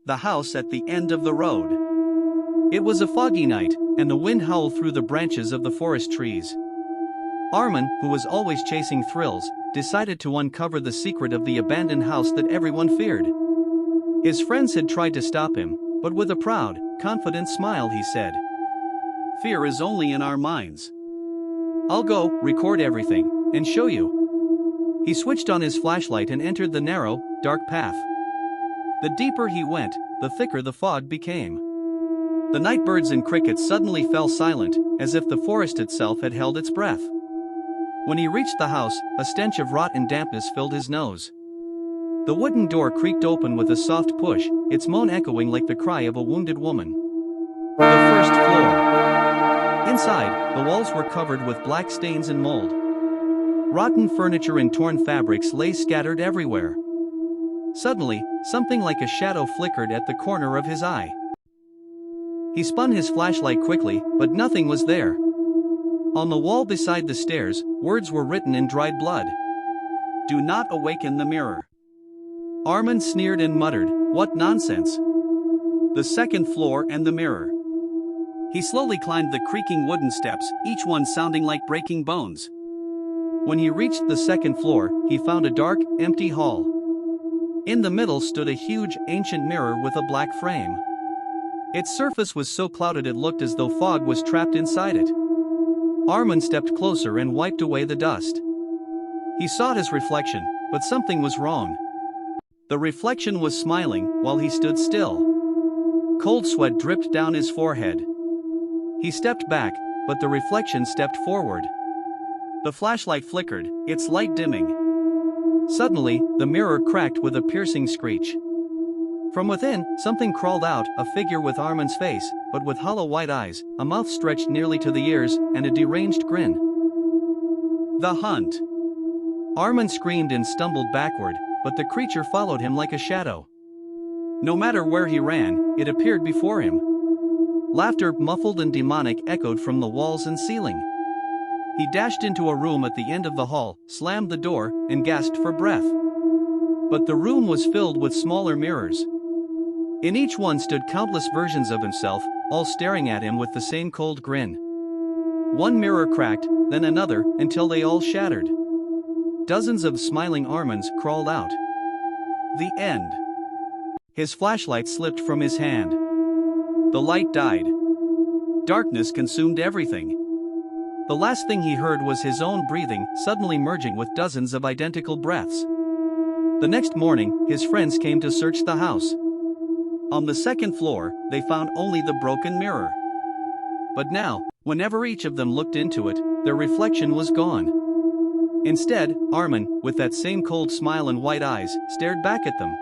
the house at the end of the road. It was a foggy night, and the wind howled through the branches of the forest trees. Armin, who was always chasing thrills, decided to uncover the secret of the abandoned house that everyone feared. His friends had tried to stop him, but with a proud, confident smile he said, "Fear is only in our minds. I'll go, record everything, and show you." He switched on his flashlight and entered the narrow, dark path. The deeper he went, the thicker the fog became. The night birds and crickets suddenly fell silent, as if the forest itself had held its breath. When he reached the house, a stench of rot and dampness filled his nose. The wooden door creaked open with a soft push, its moan echoing like the cry of a wounded woman. The first floor. Inside, the walls were covered with black stains and mold. Rotten furniture and torn fabrics lay scattered everywhere. Suddenly, something like a shadow flickered at the corner of his eye. He spun his flashlight quickly, but nothing was there. On the wall beside the stairs, words were written in dried blood. "Do not awaken the mirror." Armin sneered and muttered, "What nonsense! The second floor and the mirror." He slowly climbed the creaking wooden steps, each one sounding like breaking bones. When he reached the second floor, he found a dark, empty hall. In the middle stood a huge, ancient mirror with a black frame. Its surface was so clouded it looked as though fog was trapped inside it. Armin stepped closer and wiped away the dust. He saw his reflection, but something was wrong. The reflection was smiling while he stood still. Cold sweat dripped down his forehead. He stepped back, but the reflection stepped forward. The flashlight flickered, its light dimming. Suddenly, the mirror cracked with a piercing screech. From within, something crawled out, a figure with Armin's face, but with hollow white eyes, a mouth stretched nearly to the ears, and a deranged grin. The hunt! Armin screamed and stumbled backward, but the creature followed him like a shadow. No matter where he ran, it appeared before him. Laughter, muffled and demonic, echoed from the walls and ceiling. He dashed into a room at the end of the hall, slammed the door, and gasped for breath. But the room was filled with smaller mirrors. In each one stood countless versions of himself, all staring at him with the same cold grin. One mirror cracked, then another, until they all shattered. Dozens of smiling Armins crawled out. The end. His flashlight slipped from his hand. The light died. Darkness consumed everything. The last thing he heard was his own breathing, suddenly merging with dozens of identical breaths. The next morning, his friends came to search the house. On the second floor, they found only the broken mirror. But now, whenever each of them looked into it, their reflection was gone. Instead, Armin, with that same cold smile and white eyes, stared back at them.